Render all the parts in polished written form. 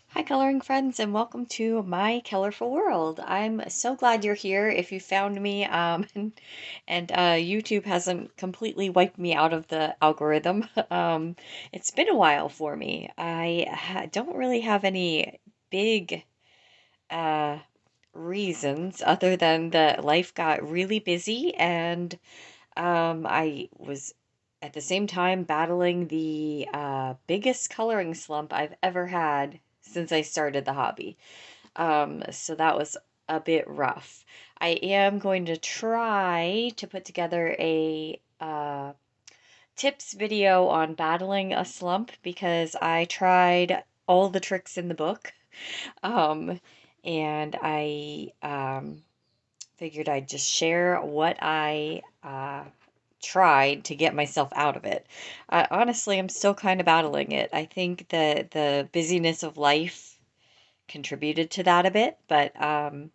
Hi, coloring friends, and welcome to my colorful world. I'm so glad you're here. If you found me, and YouTube hasn't completely wiped me out of the algorithm. It's been a while for me. I don't really have any big uh, reasons other than that life got really busy, and I was at the same time battling the biggest coloring slump I've ever had since I started the hobby. So that was a bit rough. I am going to try to put together a tips video on battling a slump because I tried all the tricks in the book. Um, and I figured I'd just share what I tried to get myself out of it. Honestly, I'm still kind of battling it. I think that the busyness of life contributed to that a bit, but I'm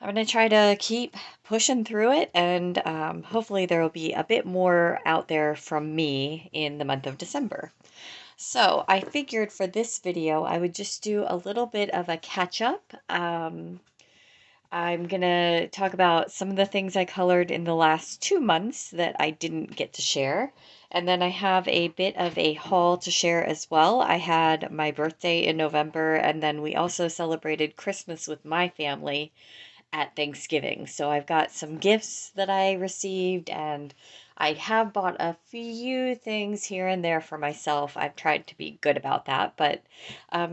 going to try to keep pushing through it, and hopefully there will be a bit more out there from me in the month of December. So I figured for this video I would just do a little bit of a catch up. I'm gonna talk about some of the things I colored in the last 2 months that I didn't get to share. And then I have a bit of a haul to share as well. I had my birthday in November, and then we also celebrated Christmas with my family at Thanksgiving. So I've got some gifts that I received, and I have bought a few things here and there for myself. I've tried to be good about that. But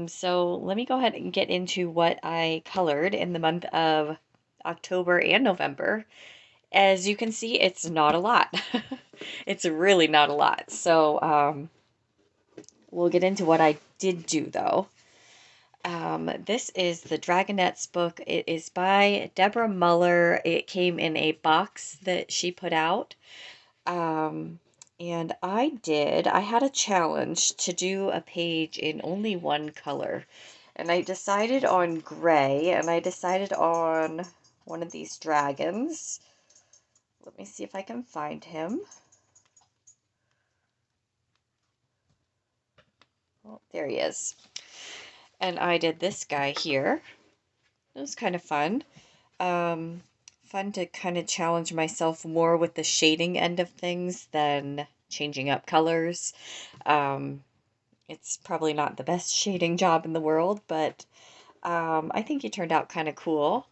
so let me go ahead and get into what I colored in the month of October and November. As you can see, it's not a lot. It's really not a lot. So we'll get into what I did do though. This is the Dragonette's book. It is by Deborah Muller. It came in a box that she put out. And I had a challenge to do a page in only one color. And I decided on gray, and I decided on one of these dragons. Let me see if I can find him. Oh, there he is. And I did this guy here. It was kind of fun. Fun to kind of challenge myself more with the shading end of things than changing up colors. It's probably not the best shading job in the world, but I think it turned out kind of cool.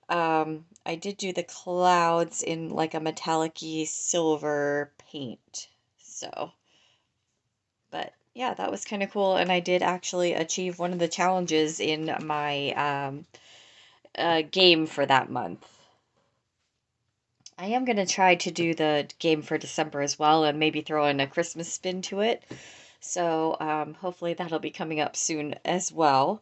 I did do the clouds in like a metallic-y silver paint. So, but yeah, that was kind of cool. And I did actually achieve one of the challenges in my game for that month. I am going to try to do the game for December as well and maybe throw in a Christmas spin to it. So hopefully that'll be coming up soon as well.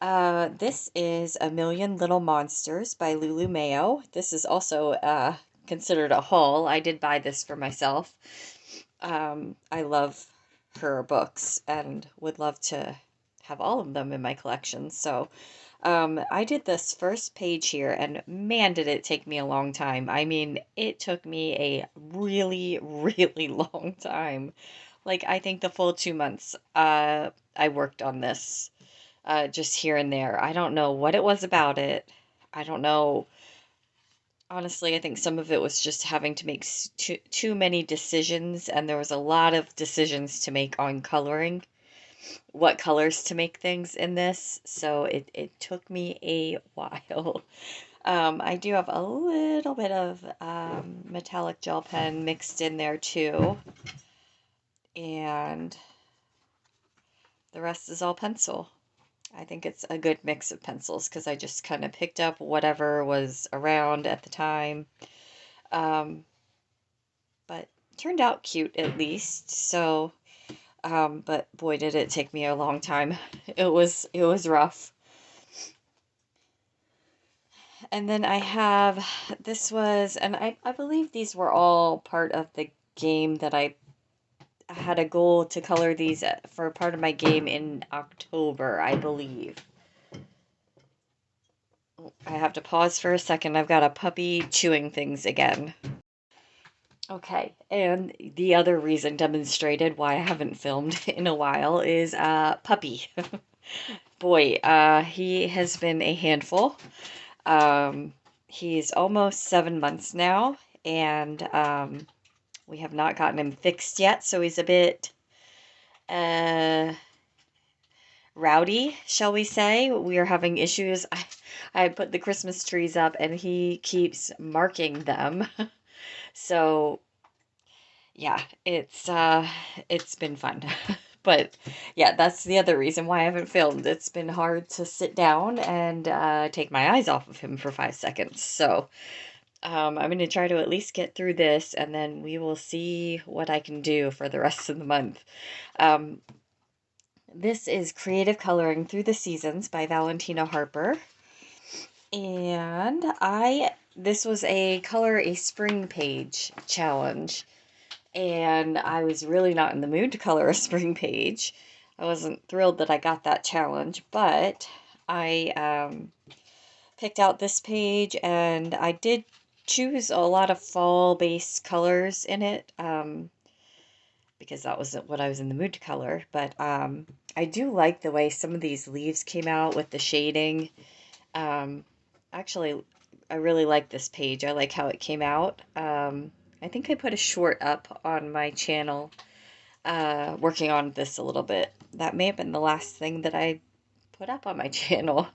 This is A Million Little Monsters by Lulu Mayo. This is also considered a haul. I did buy this for myself. I love her books and would love to have all of them in my collection. So I did this first page here, and man, did it take me a long time. I mean, it took me a really, really long time. Like, I think the full 2 months I worked on this, just here and there. I don't know what it was about it. I don't know. Honestly, I think some of it was just having to make too many decisions, and there was a lot of decisions to make on coloring, what colors to make things in this, so it took me a while. I do have a little bit of metallic gel pen mixed in there too, and the rest is all pencil. I think it's a good mix of pencils because I just kind of picked up whatever was around at the time. Um, but turned out cute at least, so but boy did it take me a long time. It was rough. And then I have, this was, and I believe these were all part of the game that I had a goal to color these for part of my game in October, I believe. I have to pause for a second. I've got a puppy chewing things again. Okay, and the other reason demonstrated why I haven't filmed in a while is Puppy. Boy, he has been a handful. Um, he's almost 7 months now, and we have not gotten him fixed yet, so he's a bit uh, rowdy, shall we say. We are having issues. I put the Christmas trees up, and he keeps marking them. So yeah, it's been fun. But yeah, that's the other reason why I haven't filmed. It's been hard to sit down and take my eyes off of him for 5 seconds. So I'm going to try to at least get through this, and then we will see what I can do for the rest of the month. Um, this is Creative Coloring Through the Seasons by Valentina Harper. And this was a Color a Spring page challenge. And I was really not in the mood to color a spring page. I wasn't thrilled that I got that challenge, but I picked out this page, and I did choose a lot of fall-based colors in it, because that was what I was in the mood to color. But I do like the way some of these leaves came out with the shading. Um, Actually, I really like this page. I like how it came out. I think I put a short up on my channel working on this a little bit. That may have been the last thing that I put up on my channel.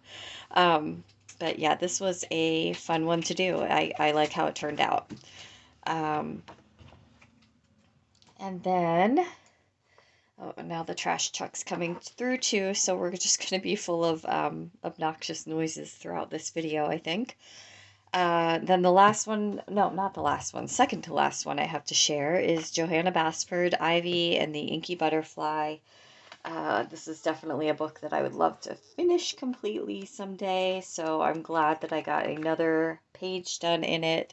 Um, but yeah, this was a fun one to do. I like how it turned out. Um, and then, oh, now the trash truck's coming through too, so we're just going to be full of obnoxious noises throughout this video, I think. Then the last one, no, not the last one, second to last one I have to share is Johanna Basford, Ivy and the Inky Butterfly. This is definitely a book that I would love to finish completely someday, so I'm glad that I got another page done in it,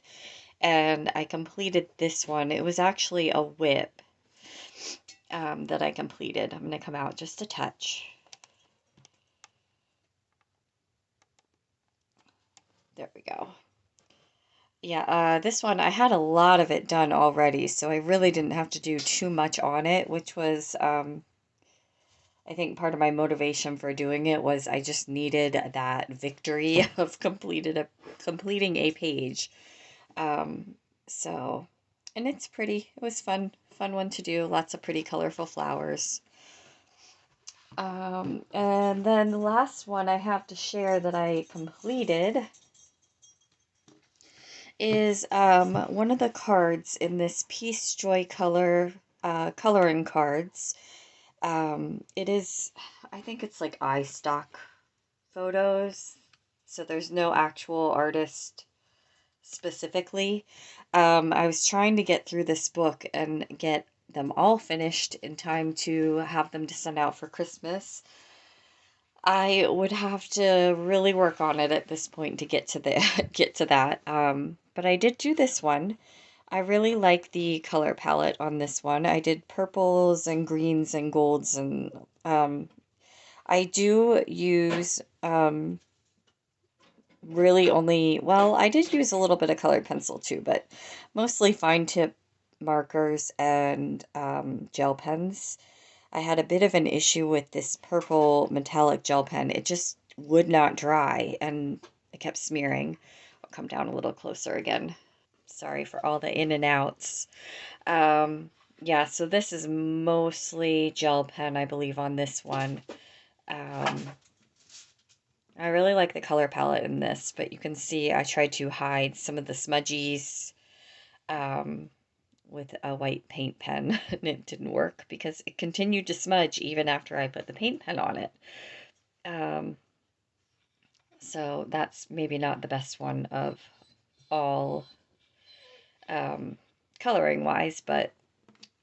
and I completed this one. It was actually a whip that I completed. I'm going to come out just a touch. There we go. Yeah, this one, I had a lot of it done already, so I really didn't have to do too much on it, which was, I think part of my motivation for doing it was I just needed that victory of completing a page. Um, so, and it's pretty. It was fun one to do. Lots of pretty colorful flowers. And then the last one I have to share that I completed is one of the cards in this Peace Joy color coloring cards. It is, I think it's like iStock photos, so there's no actual artist specifically. I was trying to get through this book and get them all finished in time to have them to send out for Christmas. I would have to really work on it at this point to get to the get to that. But I did do this one. I really like the color palette on this one. I did purples and greens and golds, and I do use really only, well, I did use a little bit of colored pencil too, but mostly fine tip markers and gel pens. I had a bit of an issue with this purple metallic gel pen. It just would not dry, and it kept smearing. I'll come down a little closer again. Sorry for all the in and outs. Yeah, so this is mostly gel pen, I believe, on this one. I really like the color palette in this, but you can see I tried to hide some of the smudgies with a white paint pen, and it didn't work because it continued to smudge even after I put the paint pen on it. So that's maybe not the best one of all coloring wise, but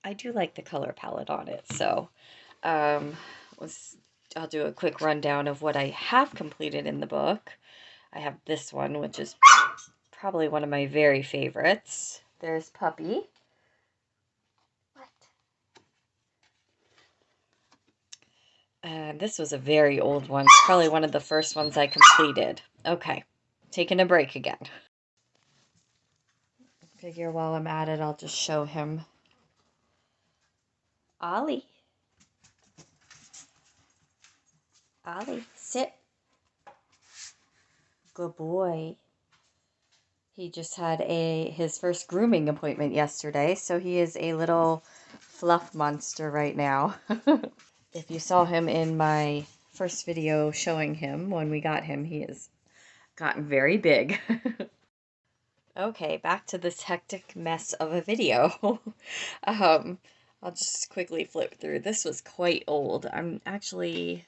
I do like the color palette on it. So um, I'll do a quick rundown of what I have completed in the book. I have this one, which is probably one of my very favorites. There's Puppy. What? This was a very old one. Probably one of the first ones I completed. Okay, taking a break again. figure while I'm at it, I'll just show him. Ollie. Ollie, sit. Good boy. He just had his first grooming appointment yesterday, so he is a little fluff monster right now. If you saw him in my first video showing him when we got him, he has gotten very big. Okay, back to this hectic mess of a video. I'll just quickly flip through. This was quite old. I'm actually...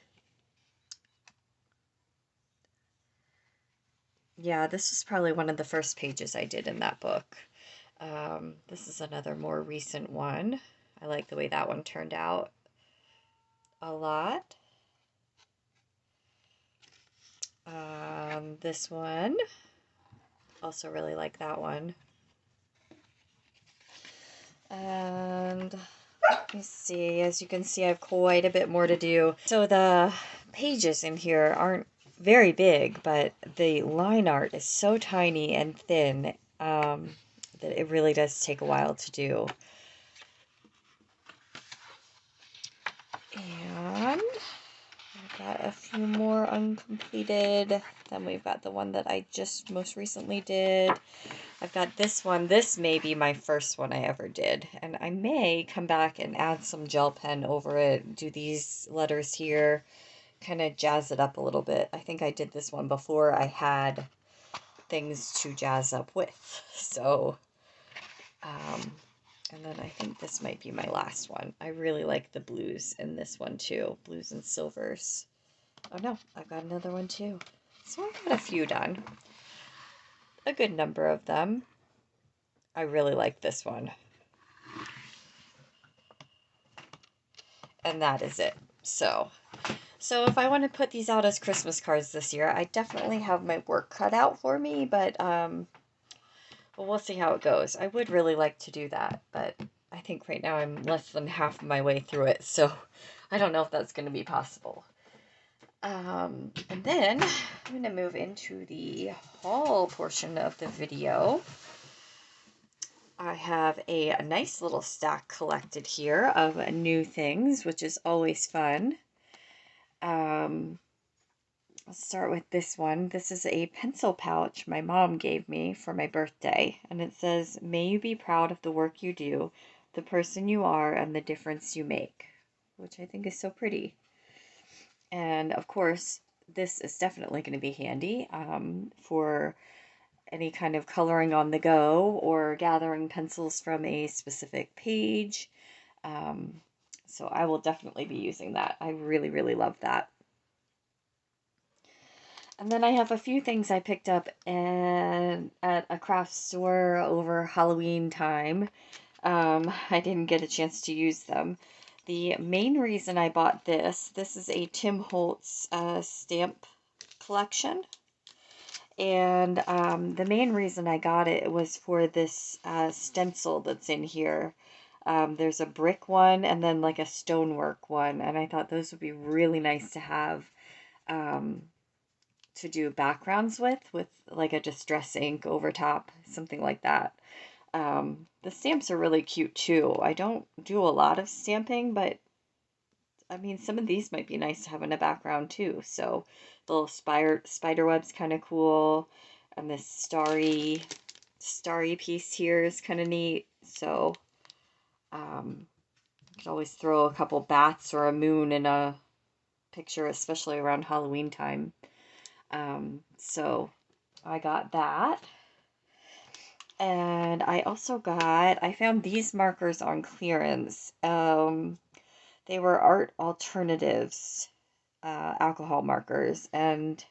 Yeah, this was probably one of the first pages I did in that book. This is another more recent one. I like the way that one turned out a lot. This one, also really like that one. And let me see, as you can see, I have quite a bit more to do. So the pages in here aren't very big, but the line art is so tiny and thin that it really does take a while to do. And I've got a few more uncompleted. Then we've got the one that I just most recently did. I've got this one. This may be my first one I ever did. And I may come back and add some gel pen over it, do these letters here, kind of jazz it up a little bit. I think I did this one before I had things to jazz up with. So, and then I think this might be my last one. I really like the blues in this one too. Blues and silvers. Oh no, I've got another one too. So I've got a few done. A good number of them. I really like this one. And that is it. So if I want to put these out as Christmas cards this year, I definitely have my work cut out for me, but well, we'll see how it goes. I would really like to do that, but I think right now I'm less than half of my way through it, so I don't know if that's going to be possible. And then I'm going to move into the haul portion of the video. I have a nice little stack collected here of new things, which is always fun. Let's start with this one. This is a pencil pouch my mom gave me for my birthday, and it says, "May you be proud of the work you do, the person you are, and the difference you make," which I think is so pretty. And of course, this is definitely going to be handy for any kind of coloring on the go or gathering pencils from a specific page. So I will definitely be using that. I really, really love that. And then I have a few things I picked up at a craft store over Halloween time. I didn't get a chance to use them. The main reason I bought this is a Tim Holtz stamp collection. And the main reason I got it was for this stencil that's in here. There's a brick one and then like a stonework one. And I thought those would be really nice to have to do backgrounds with like a distress ink over top, something like that. The stamps are really cute too. I don't do a lot of stamping, but I mean, some of these might be nice to have in a background too. So the little spider web's kind of cool. And this starry piece here is kind of neat. So you could always throw a couple bats or a moon in a picture, especially around Halloween time. So I got that. And I also I found these markers on clearance. They were Art Alternatives alcohol markers, and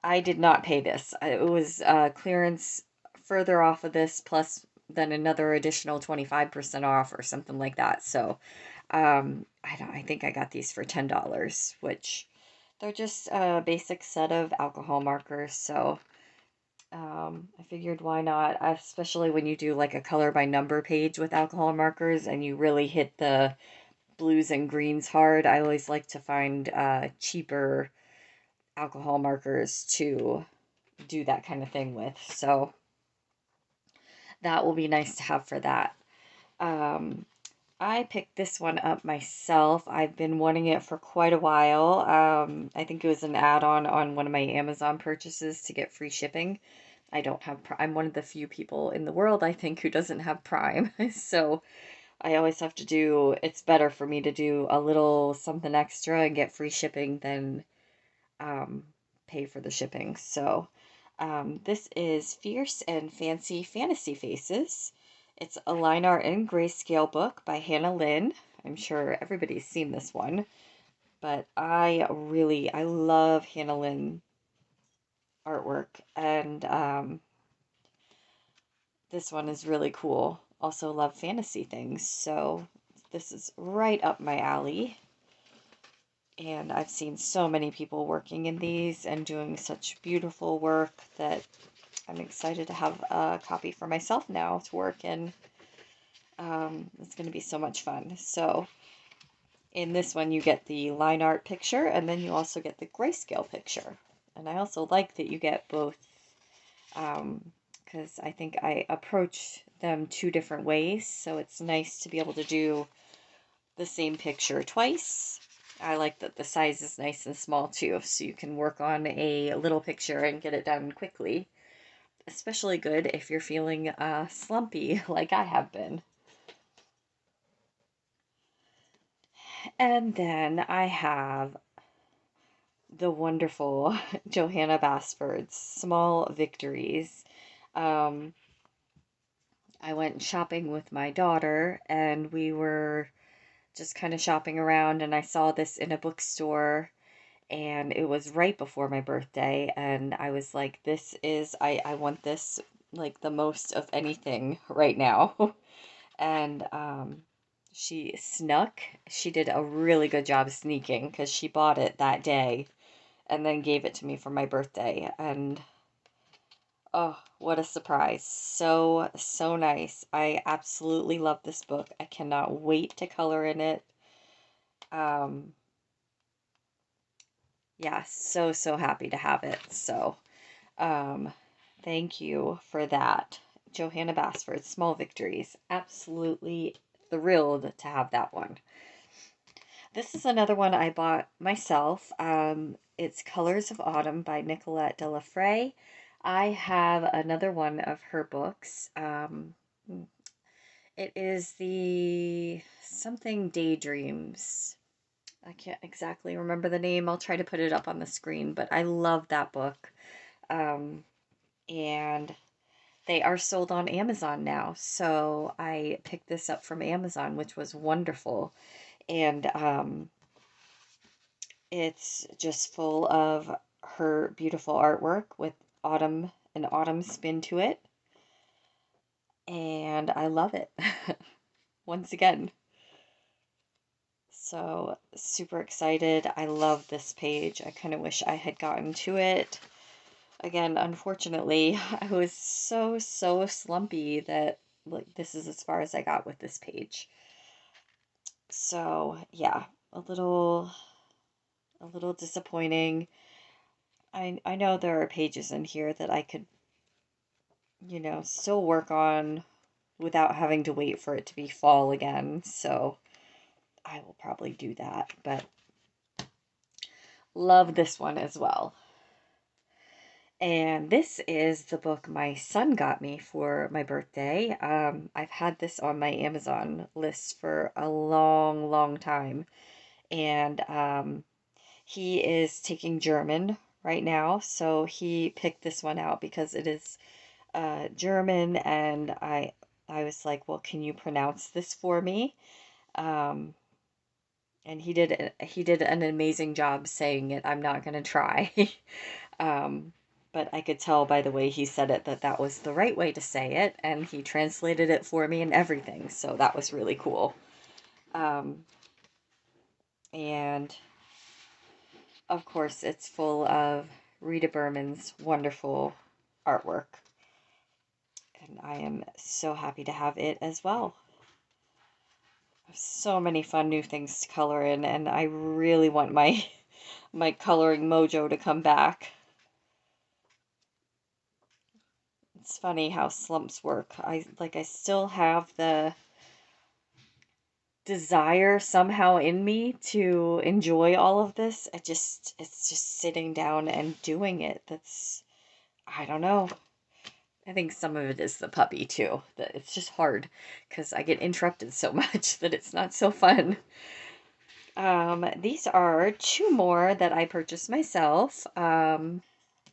I did not pay this. It was clearance further off of this, plus then another additional 25% off or something like that. So I think I got these for $10, which they're just a basic set of alcohol markers. So I figured why not, especially when you do like a color by number page with alcohol markers and you really hit the blues and greens hard. I always like to find cheaper alcohol markers to do that kind of thing with. So that will be nice to have for that. Um, I picked this one up myself. I've been wanting it for quite a while. I think it was an add-on on one of my Amazon purchases to get free shipping. I don't have Prime. I'm one of the few people in the world, I think, who doesn't have Prime. So I always have to do, it's better for me to do a little something extra and get free shipping than um, pay for the shipping. So this is Fierce and Fancy Fantasy Faces. It's a line art and grayscale book by Hannah Lynn. I'm sure everybody's seen this one, but I love Hannah Lynn artwork, and this one is really cool. Also love fantasy things, so this is right up my alley. And I've seen so many people working in these and doing such beautiful work that I'm excited to have a copy for myself now to work in. It's going to be so much fun. So in this one, you get the line art picture, and then you also get the grayscale picture. And I also like that you get both, because I think I approach them two different ways. So it's nice to be able to do the same picture twice. I like that the size is nice and small too, so you can work on a little picture and get it done quickly. Especially good if you're feeling slumpy like I have been. And then I have the wonderful Johanna Basford's Small Victories. Um, I went shopping with my daughter, and we were just kind of shopping around, and I saw this in a bookstore, and it was right before my birthday, and I was like, I want this like the most of anything right now. And she did a really good job sneaking because she bought it that day and then gave it to me for my birthday. And oh, what a surprise. So, so nice. I absolutely love this book. I cannot wait to color in it. Um, yeah, so, so happy to have it. So, um, thank you for that. Johanna Basford, Small Victories. Absolutely thrilled to have that one. This is another one I bought myself. It's Colors of Autumn by Nicolette de la Fray. I have another one of her books. It is the something Daydreams. I can't exactly remember the name. I'll try to put it up on the screen, but I love that book. And they are sold on Amazon now. So I picked this up from Amazon, which was wonderful. And it's just full of her beautiful artwork with an autumn spin to it. And I love it. Once again. So super excited. I love this page. I kind of wish I had gotten to it. Again, unfortunately, I was so slumpy that like this is as far as I got with this page. So yeah, a little disappointing. I know there are pages in here that I could, still work on without having to wait for it to be fall again. So I will probably do that, but love this one as well. And this is the book my son got me for my birthday. I've had this on my Amazon list for a long time. And he is taking German right now, so he picked this one out because it is German, and I was like, well, can you pronounce this for me? Um, and he did an amazing job saying it. I'm not gonna try. But I could tell by the way he said it that that was the right way to say it, and he translated it for me and everything, so that was really cool. And of course, it's full of Rita Burman's wonderful artwork, and I am so happy to have it as well. So many fun new things to color in, and I really want my my coloring mojo to come back. It's funny how slumps work. I still have the desire somehow in me to enjoy all of this. It's just sitting down and doing it. I don't know. I think some of it is the puppy too. That it's just hard because I get interrupted so much that it's not so fun. These are two more that I purchased myself.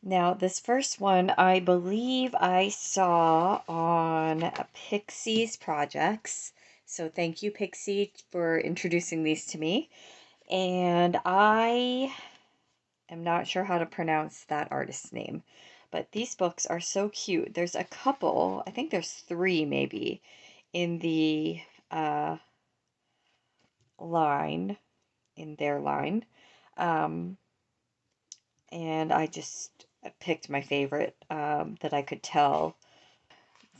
Now, this first one, I believe I saw on Pixies Projects. So thank you, Pixie, for introducing these to me. And I am not sure how to pronounce that artist's name, but these books are so cute. There's a couple, I think there's three maybe, in the line, in their line. Um, and I just picked my favorite that I could tell.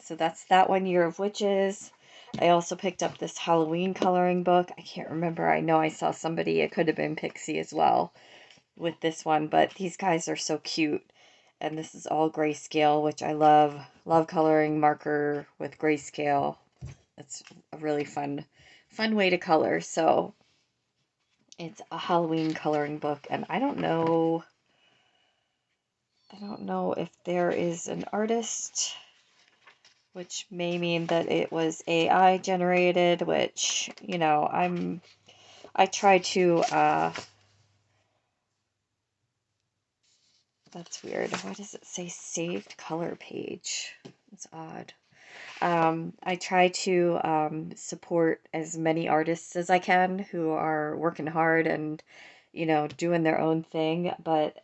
So that's that one, Year of Witches. I also picked up this Halloween coloring book. I can't remember. I know I saw somebody, it could have been Pixie as well, with this one, but these guys are so cute. And this is all grayscale, which I love. Love coloring marker with grayscale. It's a really fun way to color. So it's a Halloween coloring book, and I don't know if there is an artist, which may mean that it was AI generated, which, you know, I try to, that's weird. Why does it say saved color page? It's odd. I try to support as many artists as I can who are working hard and, you know, doing their own thing, but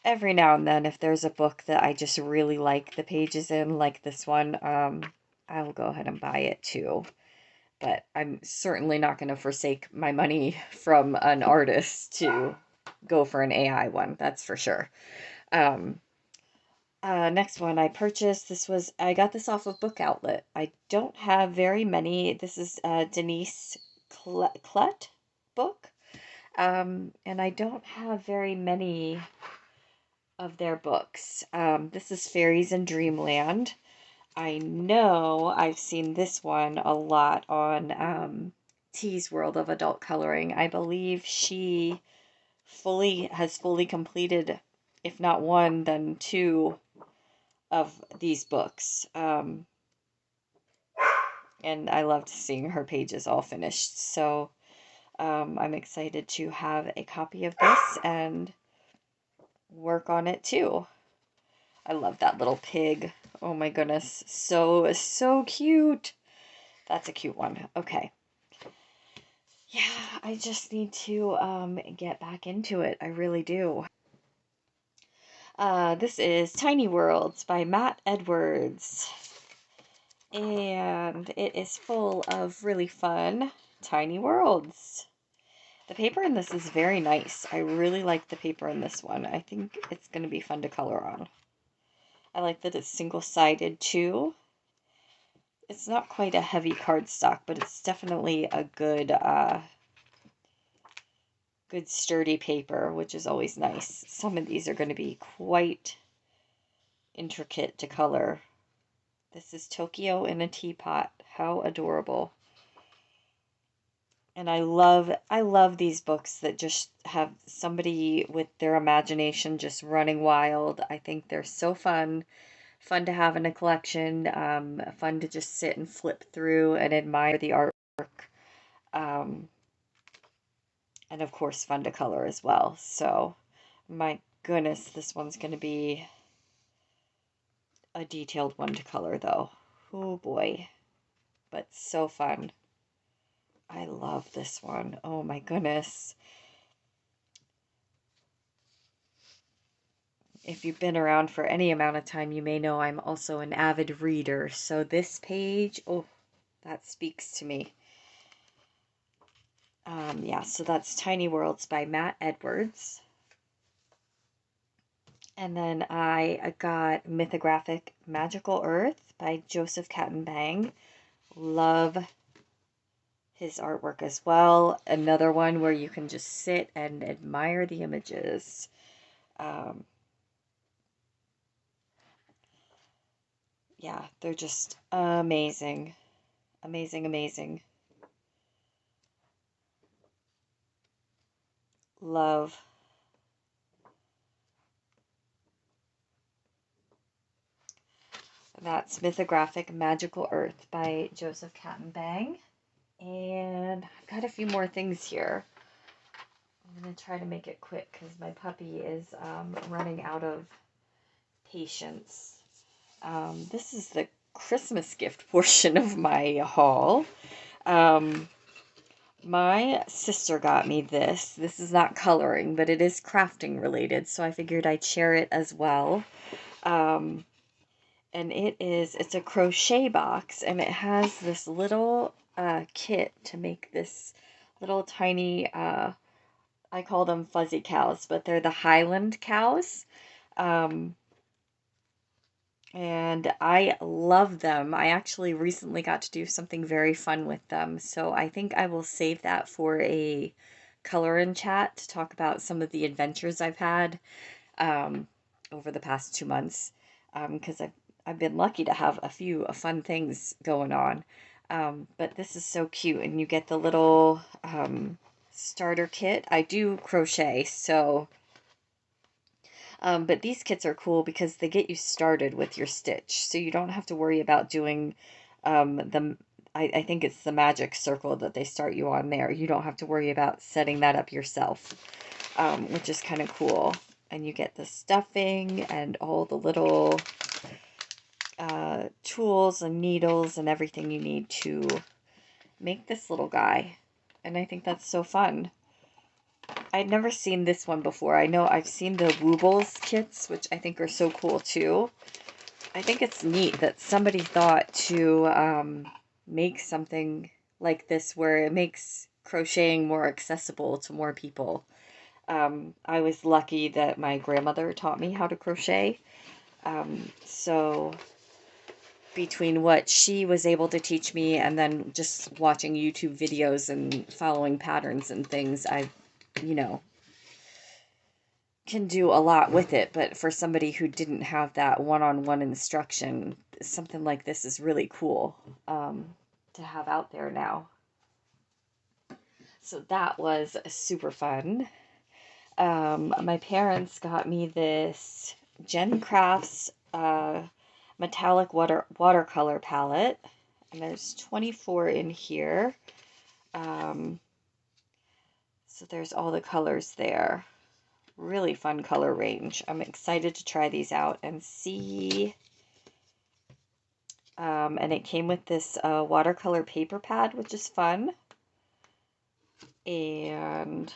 every now and then, if there's a book that I just really like the pages in, like this one, I will go ahead and buy it too. But I'm certainly not going to forsake my money from an artist to go for an AI one, that's for sure. Next one I purchased, I got this off of Book Outlet. I don't have very many. This is Denise Klett book. And I don't have very many of their books. This is Fairies and Dreamland. I know I've seen this one a lot on T's World of Adult Coloring. I believe she has fully completed, if not one, then two of these books. And I loved seeing her pages all finished. So I'm excited to have a copy of this and work on it too. I love that little pig. Oh my goodness. So cute. That's a cute one. Okay. Yeah, I just need to get back into it. I really do. This is Tiny Worlds by Matt Edwards. And it is full of really fun tiny worlds. The paper in this is very nice. I really like the paper in this one. I think it's going to be fun to color on. I like that it's single-sided too. It's not quite a heavy cardstock, but it's definitely a good sturdy paper, which is always nice. Some of these are going to be quite intricate to color. This is Tokyo in a Teapot. How adorable. And I love these books that just have somebody with their imagination just running wild. I think they're so fun to have in a collection, fun to just sit and flip through and admire the artwork, and of course fun to color as well. So my goodness, this one's going to be a detailed one to color though. Oh boy, but so fun. I love this one. Oh my goodness. If you've been around for any amount of time, you may know I'm also an avid reader. So this page, oh, that speaks to me. Yeah, so that's Tiny Worlds by Matt Edwards. And then I got Mythographic Magical Earth by Joseph Kattenbang. Love his artwork as well. Another one where you can just sit and admire the images. yeah, they're just amazing. Amazing, amazing. Love. That's Mythographic Magical Earth by Joseph Kattenbang. And I've got a few more things here. I'm going to try to make it quick because my puppy is running out of patience. This is the Christmas gift portion of my haul. Um, my sister got me this. This is not coloring, but it is crafting related, so I figured I'd share it as well. Um, and it's a crochet box, and it has this little kit to make this little tiny, I call them fuzzy cows, but they're the Highland cows. Um, and I love them. I actually recently got to do something very fun with them, so I think I will save that for a color and chat to talk about some of the adventures I've had um, over the past 2 months, because I've been lucky to have a few fun things going on. But this is so cute, and you get the little starter kit. I do crochet, so but these kits are cool because they get you started with your stitch, so you don't have to worry about doing the. I think it's the magic circle that they start you on there. You don't have to worry about setting that up yourself, which is kind of cool. And you get the stuffing and all the little tools and needles and everything you need to make this little guy. And I think that's so fun. I'd never seen this one before. I know I've seen the Woobles kits, which I think are so cool too. I think it's neat that somebody thought to make something like this where it makes crocheting more accessible to more people. I was lucky that my grandmother taught me how to crochet. So between what she was able to teach me and then just watching YouTube videos and following patterns and things, I, you know, can do a lot with it. But for somebody who didn't have that one-on-one instruction, something like this is really cool to have out there now. So that was super fun. My parents got me this Jen Crafts metallic watercolor palette, and there's 24 in here. So there's all the colors there. Really fun color range. I'm excited to try these out and see. And it came with this watercolor paper pad, which is fun. And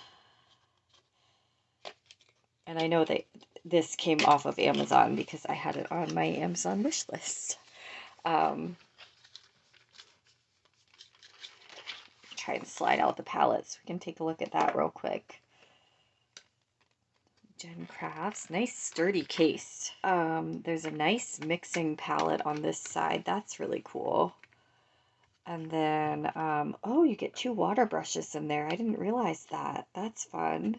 I know that this came off of Amazon because I had it on my Amazon wish list. Try and slide out the palette so we can take a look at that real quick. Jen Crafts, nice sturdy case. There's a nice mixing palette on this side. That's really cool. And then, oh, you get 2 water brushes in there. I didn't realize that. That's fun.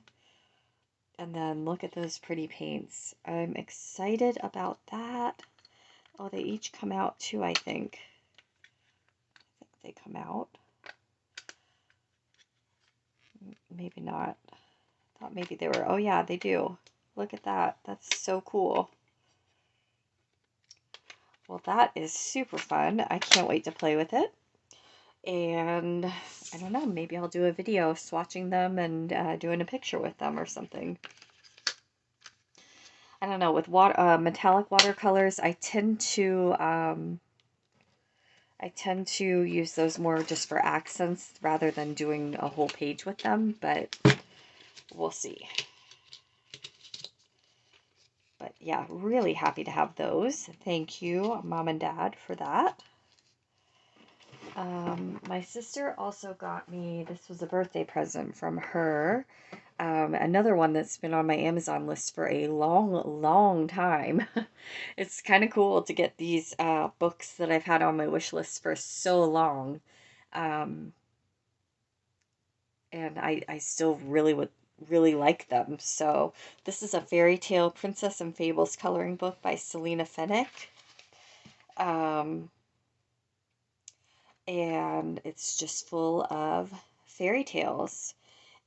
And then look at those pretty paints. I'm excited about that. Oh, they each come out too, I think. I think they come out. Maybe not. Thought maybe they were. Oh yeah, they do. Look at that. That's so cool. Well, that is super fun. I can't wait to play with it. And I don't know, maybe I'll do a video swatching them and doing a picture with them or something. I don't know, with metallic watercolors, I tend to use those more just for accents rather than doing a whole page with them, but we'll see. But yeah, really happy to have those. Thank you, Mom and Dad, for that. My sister also got me, this was a birthday present from her, another one that's been on my Amazon list for a long time. It's kind of cool to get these books that I've had on my wish list for so long. And I still really like them. So this is a Fairy Tale Princess and Fables coloring book by Selena Fennick. Um, and it's just full of fairy tales.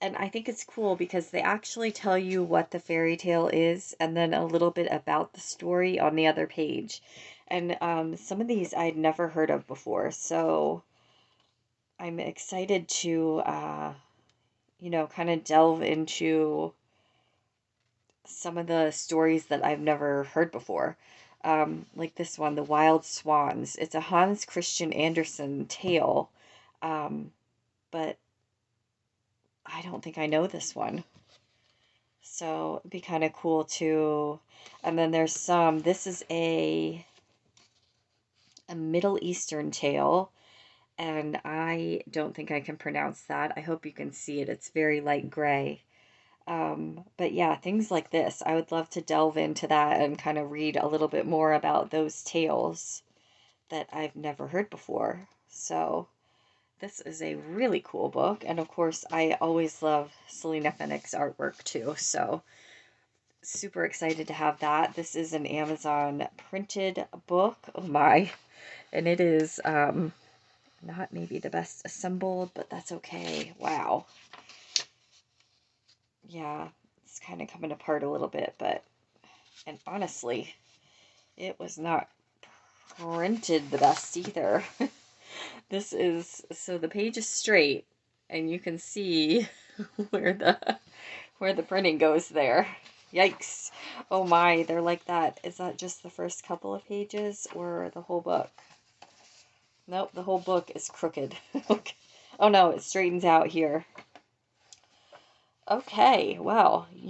And I think it's cool because they actually tell you what the fairy tale is and then a little bit about the story on the other page. And some of these I'd never heard of before, so I'm excited to, kind of delve into some of the stories that I've never heard before. Like this one, The Wild Swans. It's a Hans Christian Andersen tale, um, but I don't think I know this one. So it'd be kind of cool to. And then there's some. This is a Middle Eastern tale, and I don't think I can pronounce that. I hope you can see it. It's very light gray. But yeah, things like this. I would love to delve into that and kind of read a little bit more about those tales that I've never heard before. So this is a really cool book. And of course, I always love Selena Fennick's artwork too. So super excited to have that. This is an Amazon printed book. Oh my. And it is not maybe the best assembled, but that's okay. Wow. Yeah, it's kind of coming apart a little bit, and honestly, it was not printed the best either. So the page is straight, and you can see where the printing goes there. Yikes. Oh my, they're like that. Is that just the first couple of pages or the whole book? Nope, the whole book is crooked. Okay. Oh no, it straightens out here. Okay, well, you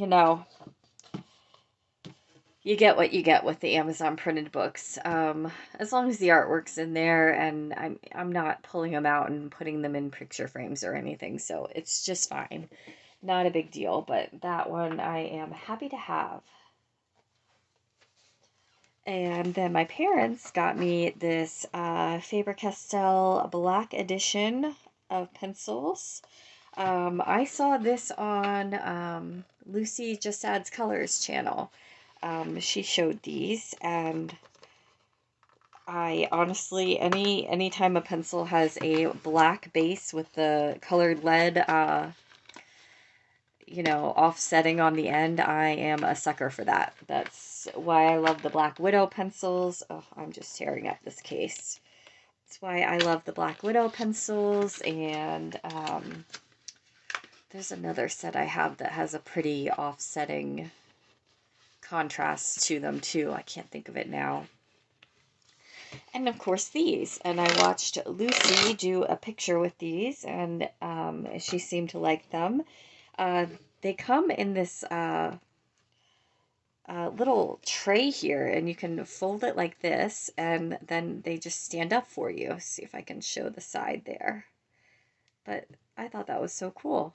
get what you get with the Amazon printed books. As long as the artwork's in there, and I'm not pulling them out and putting them in picture frames or anything, so it's just fine. Not a big deal, but that one I am happy to have. And then my parents got me this Faber-Castell Black Edition of pencils. I saw this on Lucy Just Adds Colors channel. She showed these, and I honestly, anytime a pencil has a black base with the colored lead, offsetting on the end, I am a sucker for that. That's why I love the Black Widow pencils. Oh, I'm just tearing up this case. That's why I love the Black Widow pencils, and there's another set I have that has a pretty offsetting contrast to them too. I can't think of it now. And of course these. And I watched Lucy do a picture with these, and she seemed to like them. They come in this little tray here, and you can fold it like this, and then they just stand up for you. See if I can show the side there. But I thought that was so cool.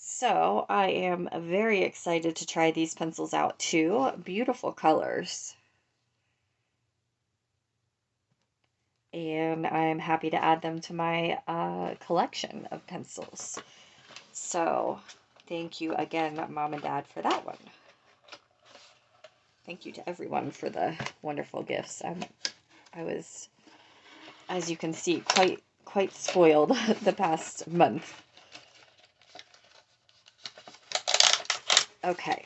So I am very excited to try these pencils out too. Beautiful colors. And I'm happy to add them to my collection of pencils. So thank you again, Mom and Dad, for that one. Thank you to everyone for the wonderful gifts. I was, as you can see, quite spoiled the past month. Okay.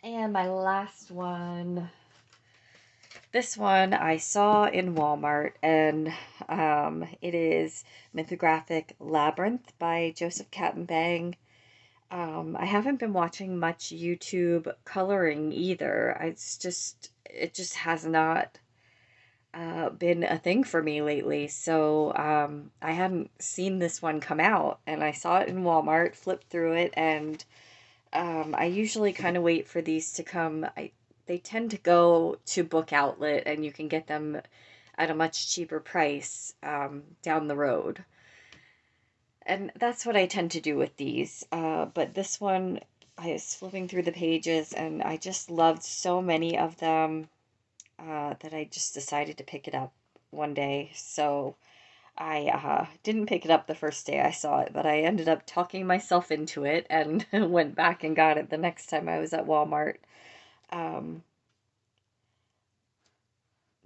And my last one. This one I saw in Walmart, and it is Mythographic Labyrinth by Joseph Kattenbang. I haven't been watching much YouTube coloring either. It just has not been a thing for me lately. So I hadn't seen this one come out, and I saw it in Walmart, flipped through it, and I usually kind of wait for these to come. They tend to go to Book Outlet, and you can get them at a much cheaper price down the road. And that's what I tend to do with these. But this one, I was flipping through the pages, and I just loved so many of them that I just decided to pick it up one day. So I didn't pick it up the first day I saw it, but I ended up talking myself into it and went back and got it the next time I was at Walmart. Um,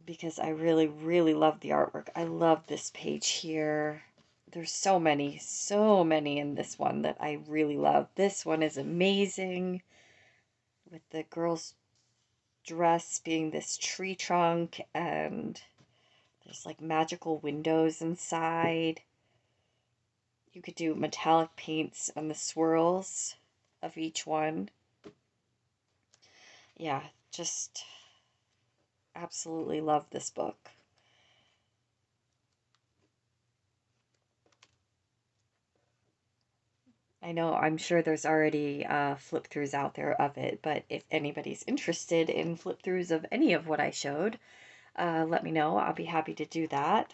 because I really, really love the artwork. I love this page here. There's so many in this one that I really love. This one is amazing, with the girl's dress being this tree trunk, and there's like magical windows inside. You could do metallic paints on the swirls of each one. Yeah, just absolutely love this book. I know, I'm sure there's already flip throughs out there of it, but if anybody's interested in flip throughs of any of what I showed, let me know. I'll be happy to do that.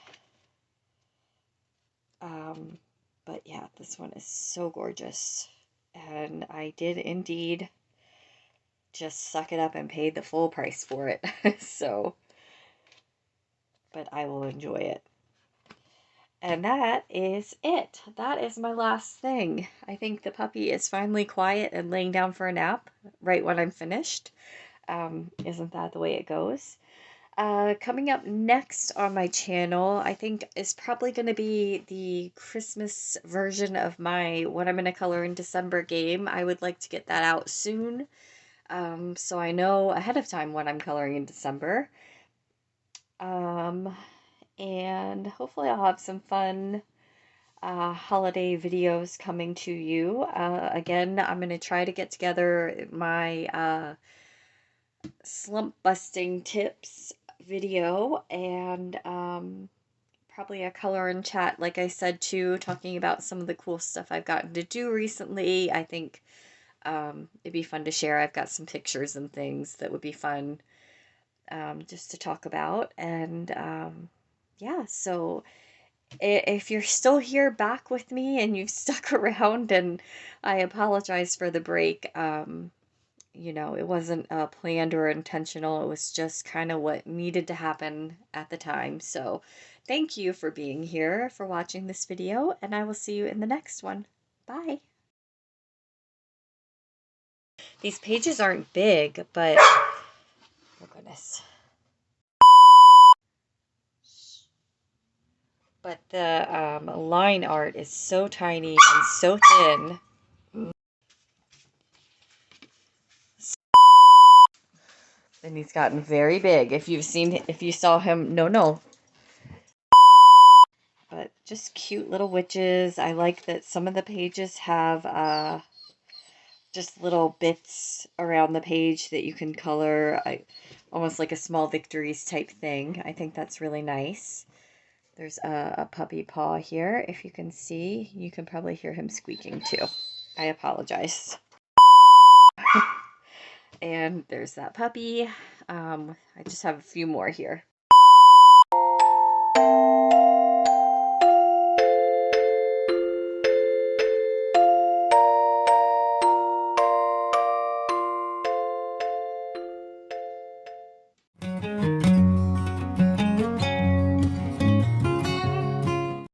But yeah, this one is so gorgeous. And I did indeed just suck it up and pay the full price for it. So, but I will enjoy it. And that is it. That is my last thing. I think the puppy is finally quiet and laying down for a nap right when I'm finished. Isn't that the way it goes? Coming up next on my channel, I think is probably going to be the Christmas version of my What I'm going to Color in December game. I would like to get that out soon, so I know ahead of time what I'm coloring in December. And hopefully I'll have some fun holiday videos coming to you. Again, I'm going to try to get together my slump busting tips video, and probably a color and chat, like I said, too, talking about some of the cool stuff I've gotten to do recently. I think it'd be fun to share. I've got some pictures and things that would be fun just to talk about. And yeah, so if you're still here back with me and you've stuck around, and I apologize for the break. You know, it wasn't planned or intentional. It was just kind of what needed to happen at the time. So thank you for being here, for watching this video, and I will see you in the next one. Bye. These pages aren't big, but oh goodness. But the line art is so tiny and so thin. And he's gotten very big. If you saw him, no. But just cute little witches. I like that some of the pages have just little bits around the page that you can color, almost like a small Victories type thing. I think that's really nice. There's a puppy paw here. If you can see, you can probably hear him squeaking too. I apologize. And there's that puppy. I just have a few more here.